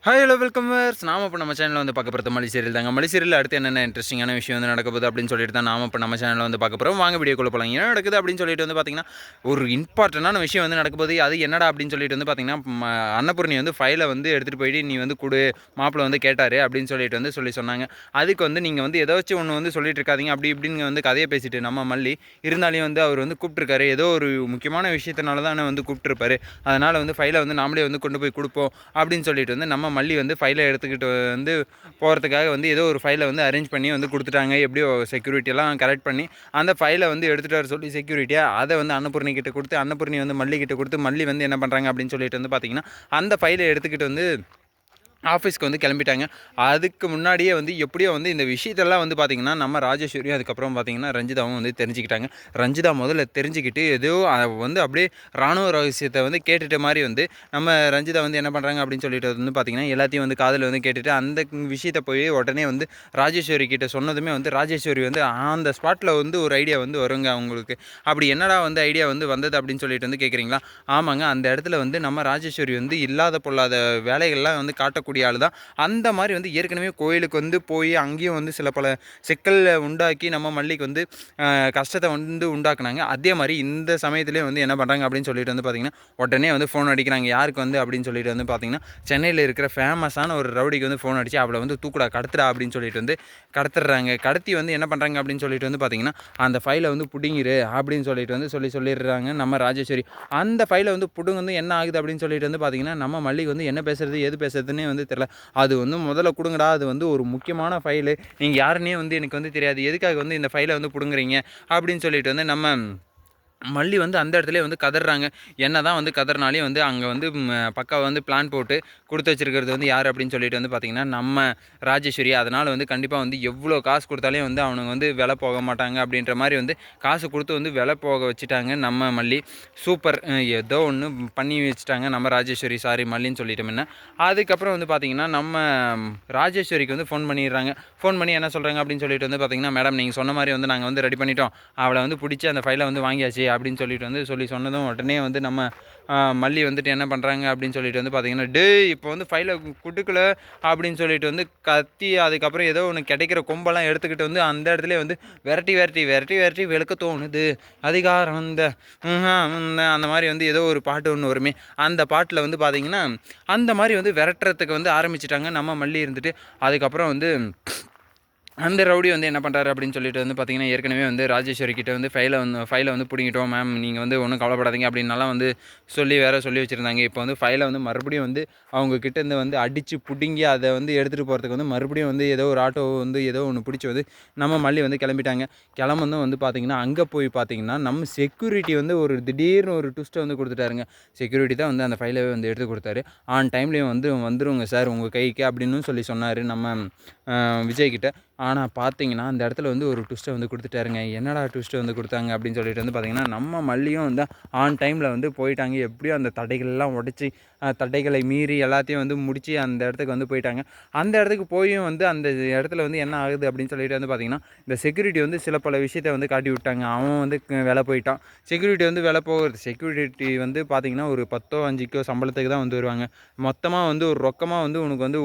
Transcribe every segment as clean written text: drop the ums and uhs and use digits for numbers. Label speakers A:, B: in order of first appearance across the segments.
A: Hi hello வெல்கமர்ஸ். நாம இப்போ நம்ம சேனலில் வந்து பார்க்க போகிறது மல்லி சீரியல் தாங்க. மல்லி சீரியல் அடுத்து என்னென்ன இன்ட்ரெஸ்டிங்கான விஷயம் வந்து நடக்க போகுது அப்படின்னு சொல்லிட்டு தான் நாம இப்போ நம்ம சேனலில் வந்து பார்க்க போகிறோம். வாங்க வீடியோக்குள்ள போகலாம். என்ன நடக்குது அப்படின்னு சொல்லிட்டு வந்து பார்த்தீங்கன்னா, ஒரு இம்பார்ட்டண்டான விஷயம் வந்து நடக்க போகுது. அது என்னடா அப்படின்னு சொல்லிட்டு வந்து பார்த்தீங்கன்னா, அன்னபூர்ணி வந்து ஃபைலை வந்து எடுத்துகிட்டு போயிட்டு நீ வந்து கொடு, மாப்பிள்ளை வந்து கேட்டார் அப்படின்னு சொல்லிட்டு வந்து சொன்னாங்க. அதுக்கு வந்து நீங்கள் வந்து ஏதாச்சும் ஒன்று வந்து சொல்லிட்டு இருக்காதீங்க அப்படி இப்படின்னு வந்து கதையை பேசிட்டு நம்ம மல்லி இருந்தாலையும் வந்து அவர் வந்து கூப்பிட்டுருக்காரு. ஏதோ ஒரு முக்கியமான விஷயத்தினால தான் வந்து கூப்பிட்டுருப்பாரு. அதனால் வந்து ஃபைலை வந்து நாமளே வந்து கொண்டு போய் கொடுப்போம் அப்படின்னு சொல்லிட்டு வந்து நம்ம மல்லி வந்து ஃபைலை எடுத்துக்கிட்டு வந்து போகிறதுக்காக வந்து ஏதோ ஒரு ஃபைலை வந்து அரேஞ்ச் பண்ணி வந்து கொடுத்துட்டாங்க. எப்படியோ செக்யூரிட்டியெல்லாம் கரெக்ட் பண்ணி அந்த ஃபைலை வந்து எடுத்துகிட்டு வர சொல்லி செக்யூரிட்டியாக அதை வந்து அன்னபூர்ணி கிட்ட கொடுத்து, அன்னபூர்ணி வந்து மல்லி கிட்ட கொடுத்து, மல்லி வந்து என்ன பண்ணுறாங்க அப்படின்னு சொல்லிட்டு வந்து பார்த்தீங்கன்னா, அந்த ஃபைலை எடுத்துக்கிட்டு வந்து ஆஃபீஸ்க்கு வந்து கிளம்பிட்டாங்க. அதுக்கு முன்னாடியே வந்து எப்படியோ வந்து இந்த விஷயத்தெல்லாம் வந்து பார்த்திங்கன்னா, நம்ம ராஜேஸ்வரியும் அதுக்கப்புறம் பார்த்திங்கன்னா ரஞ்சிதாவும் வந்து தெரிஞ்சுக்கிட்டாங்க. ரஞ்சிதா முதல்ல தெரிஞ்சுக்கிட்டு ஏதோ வந்து அப்படியே ராணுவ ரகசியத்தை வந்து கேட்டுட்ட மாதிரி வந்து நம்ம ரஞ்சிதா வந்து என்ன பண்ணுறாங்க அப்படின்னு சொல்லிட்டு வந்து பார்த்திங்கன்னா, எல்லாத்தையும் வந்து காதில் வந்து கேட்டுட்டு அந்த விஷயத்தை போய் உடனே வந்து ராஜேஸ்வரி கிட்ட சொன்னதுமே வந்து ராஜேஸ்வரி வந்து அந்த ஸ்பாட்டில் வந்து ஒரு ஐடியா வந்து வருங்க அவங்களுக்கு. அப்படி என்னடா வந்து ஐடியா வந்து வந்தது அப்படின்னு சொல்லிட்டு வந்து கேட்குறீங்களா? ஆமாங்க, அந்த இடத்துல வந்து நம்ம ராஜேஸ்வரி வந்து இல்லாத பொல்லாத வேலைகள்லாம் வந்து காட்டக்கூடிய ஆள் தான். அந்த மாதிரி வந்து ஏற்கனவே கோயிலுக்கு வந்து போய் அங்கேயும் வந்து சில பல சிக்கலை உண்டாக்கி நம்ம மல்லிக்கு வந்து கஷ்டத்தை வந்து உண்டாக்குனாங்க. அதே மாதிரி இந்த சமயத்திலே வந்து என்ன பண்ணுறாங்க அப்படின்னு சொல்லிட்டு வந்து பார்த்திங்கன்னா, உடனே வந்து ஃபோன் அடிக்கிறாங்க. யாருக்கு வந்து அப்படின்னு சொல்லிட்டு வந்து பார்த்திங்கன்னா, சென்னையில் இருக்கிற ஃபேமஸான ஒரு ரவுடிக்கு வந்து ஃபோன் அடித்து அவளை வந்து தூக்குடா கடத்துடா அப்படின்னு சொல்லிட்டு வந்து கடத்துடுறாங்க. கடத்தி வந்து என்ன பண்ணுறாங்க அப்படின்னு சொல்லிட்டு வந்து பார்த்திங்கன்னா, அந்த ஃபைலை வந்து பிடிங்கிரு அப்படின்னு சொல்லிட்டு வந்து சொல்லிடுறாங்க நம்ம ராஜேஸ்வரி. அந்த ஃபைலை வந்து பிடுங்க வந்து என்ன ஆகுது அப்படின்னு சொல்லிட்டு வந்து பார்த்திங்கன்னா, நம்ம மல்லிக்கு வந்து என்ன பேசுறது எது பேசுறதுன்னே வந்து தெரியல. அது வந்து முதல்ல கொடுங்கடா, அது வந்து ஒரு முக்கியமான ஃபைலு, நீங்கள் யாருன்னே வந்து எனக்கு வந்து தெரியாது, எதுக்காக வந்து இந்த ஃபைலை வந்து பிடுங்குறீங்க அப்படின்னு சொல்லிட்டு வந்து நம்ம மல்லி வந்து அந்த இடத்துல வந்து கதறாங்க. என்ன தான் வந்து கதறினாலையும் வந்து அங்கே வந்து பக்காவை வந்து பிளான் போட்டு கொடுத்து வச்சிருக்கிறது வந்து யார் அப்படின்னு சொல்லிட்டு வந்து பார்த்திங்கன்னா, நம்ம ராஜேஸ்வரி. அதனால் வந்து கண்டிப்பாக வந்து எவ்வளோ காசு கொடுத்தாலையும் வந்து அவனுங்க வந்து விலை போக மாட்டாங்க அப்படின்ற மாதிரி வந்து காசு கொடுத்து வந்து விலை போக வச்சுட்டாங்க நம்ம மல்லி. சூப்பர், ஏதோ ஒன்று பண்ணி வச்சுட்டாங்க நம்ம ராஜேஸ்வரி. சாரி மல்லின்னு சொல்லிட்டோம் என்ன. அதுக்கப்புறம் வந்து பார்த்திங்கன்னா, நம்ம ராஜேஸ்வரிக்கு வந்து ஃபோன் பண்ணிடுறாங்க. ஃபோன் பண்ணி என்ன சொல்கிறாங்க அப்படின்னு சொல்லிட்டு வந்து பார்த்திங்கன்னா, மேடம் நீங்கள் சொன்ன மாதிரி வந்து நாங்கள் வந்து ரெடி பண்ணிட்டோம், அவளை வந்து பிடிச்சி அந்த ஃபைலை வந்து வாங்கியாச்சு அப்படின்னு சொல்லிட்டு வந்து சொன்னதும் உடனே வந்து நம்ம மல்லி வந்துட்டு என்ன பண்ணுறாங்க அப்படின்னு சொல்லிட்டு வந்து பார்த்திங்கன்னா, டேய் இப்போ வந்து ஃபைலை கொடுக்கல அப்படின்னு சொல்லிட்டு வந்து கத்தி, அதுக்கப்புறம் ஏதோ ஒன்று கிடைக்கிற கொம்பெல்லாம் எடுத்துக்கிட்டு வந்து அந்த இடத்துல வந்து விரட்டி வெளுக்க தோணுது அதிகாரம் இந்த அந்த மாதிரி வந்து ஏதோ ஒரு பாட்டு ஒன்று வருமே, அந்த பாட்டில் வந்து பார்த்திங்கன்னா அந்த மாதிரி வந்து விரட்டுறதுக்கு வந்து ஆரம்பிச்சிட்டாங்க நம்ம மல்லி இருந்துட்டு. அதுக்கப்புறம் வந்து அந்த ரவுடி வந்து என்ன பண்ணுறாரு அப்படின்னு சொல்லிட்டு வந்து பார்த்திங்கன்னா, ஏற்கனவே வந்து ராஜேஸ்வரி கிட்ட வந்து ஃபைலை வந்து பிடிங்கிட்டோம் மேம், நீங்கள் வந்து ஒன்றும் கவலைப்படாதீங்க அப்படின்னாலாம் வந்து சொல்லி வச்சுருந்தாங்க. இப்போ வந்து ஃபைலை வந்து மறுபடியும் வந்து அவங்க கிட்டேருந்து வந்து அடித்து பிடுங்கி அதை வந்து எடுத்துகிட்டு போகிறதுக்கு வந்து மறுபடியும் வந்து ஏதோ ஒரு ஆட்டோ வந்து ஏதோ ஒன்று பிடிச்சி வந்து நம்ம மல்லி வந்து கிளம்பிட்டாங்க. கிளம்பும் வந்து பார்த்திங்கன்னா, அங்கே போய் பார்த்திங்கன்னா நம்ம செக்யூரிட்டி வந்து ஒரு திடீர்னு ஒரு ட்விஸ்ட்டை வந்து கொடுத்துட்டாருங்க. செக்யூரிட்டி தான் வந்து அந்த ஃபைலை வந்து எடுத்து கொடுத்தாரு. ஆன் டைம்லேயும் வந்து வந்துருங்க சார் உங்கள் கைக்கு அப்படின்னு சொன்னார் நம்ம விஜய்கிட்ட. ஆனால் பார்த்தீங்கன்னா, அந்த இடத்துல வந்து ஒரு ட்விஸ்ட்டை வந்து கொடுத்துட்டாருங்க. என்னடா ட்விஸ்ட்டு வந்து கொடுத்தாங்க அப்படின்னு சொல்லிட்டு வந்து பார்த்திங்கன்னா, நம்ம மல்லியும் வந்து ஆன் டைமில் வந்து போயிட்டாங்க. எப்படியும் அந்த தடைகள்லாம் உடச்சி தடைகளை மீறி எல்லாத்தையும் வந்து முடித்து அந்த இடத்துக்கு வந்து போயிட்டாங்க. அந்த இடத்துக்கு போயும் வந்து அந்த இடத்துல வந்து என்ன ஆகுது அப்படின்னு சொல்லிட்டு வந்து பார்த்திங்கன்னா, இந்த செக்யூரிட்டி வந்து சில பல விஷயத்தை வந்து காட்டி விட்டாங்க. அவன் வந்து வேலை போயிட்டான். செக்யூரிட்டி வந்து வேலை போகிறது. செக்யூரிட்டி வந்து பார்த்திங்கன்னா ஒரு 10ஓ 5க்கோ சம்பளத்துக்கு தான் வந்து வருவாங்க. மொத்தமாக வந்து ஒரு ரொக்கமாக வந்து உனக்கு வந்து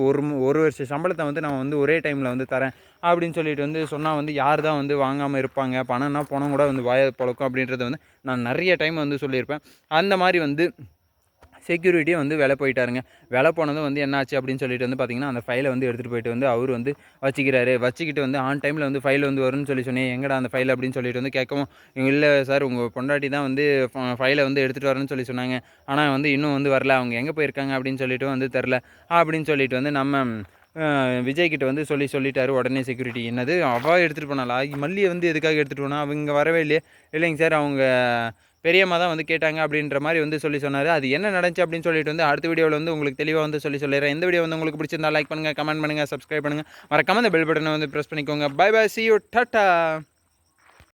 A: ஒரு வருஷ சம்பளத்தை வந்து நான் வந்து ஒரே டைமில் வந்து தரேன் அப்படின்னு சொல்லிட்டு வந்து சொன்னால் வந்து யார் தான் வந்து வாங்காமல் இருப்பாங்க. பணம்னா பணம் கூட வந்து வாயை பொழக்கும் அப்படின்றத வந்து நான் நிறைய டைம் வந்து சொல்லியிருப்பேன். அந்த மாதிரி வந்து செக்யூரிட்டியே வந்து வேலை போயிட்டாருங்க. வேலை போனதும் வந்து என்ன ஆச்சு அப்படின்னு சொல்லிட்டு வந்து பார்த்திங்கன்னா, அந்த ஃபைலை வந்து எடுத்துகிட்டு போயிட்டு வந்து அவர் வந்து வச்சுக்கிட்டு வந்து ஆன் டைமில் வந்து ஃபைல் வந்து வரும்னு சொன்னேன். எங்கடா அந்த ஃபைல் அப்படின்னு சொல்லிட்டு வந்து கேட்கவும், இல்லை சார் உங்கள் பொண்டாட்டி தான் வந்து ஃபைலை வந்து எடுத்துகிட்டு வரேன்னு சொன்னாங்க. ஆனால் வந்து இன்னும் வந்து வரல, அவங்க எங்கே போயிருக்காங்க அப்படின்னு சொல்லிட்டு வந்து தெரில அப்படின்னு சொல்லிட்டு வந்து நம்ம விஜய்கிட்ட வந்து சொல்லிட்டாரு. உடனே செக்யூரிட்டி, என்னது அவள் எடுத்துகிட்டு போனாலா, மல்லியை வந்து எதுக்காக எடுத்துகிட்டு போனா, அவங்க வரவே இல்லையே. இல்லைங்க சார் அவங்க பெரியம்மா தான் வந்து கேட்டாங்க அப்படின்ற மாதிரி வந்து சொன்னார். அது என்ன நடந்துச்சு அப்படின்னு சொல்லிட்டு வந்து அடுத்த வீடியோவில் வந்து உங்களுக்கு தெளிவாக வந்து சொல்லிடுறேன். இந்த வீடியோ வந்து உங்களுக்கு பிடிச்சிருந்தா லைக் பண்ணுங்கள், கமெண்ட் பண்ணுங்கள், சப்ஸ்கிரைப் பண்ணுங்கள், மறக்காம அந்த பெல் பட்டனை வந்து ப்ரெஸ் பண்ணிக்கோங்க. Bye bye, see you, tata.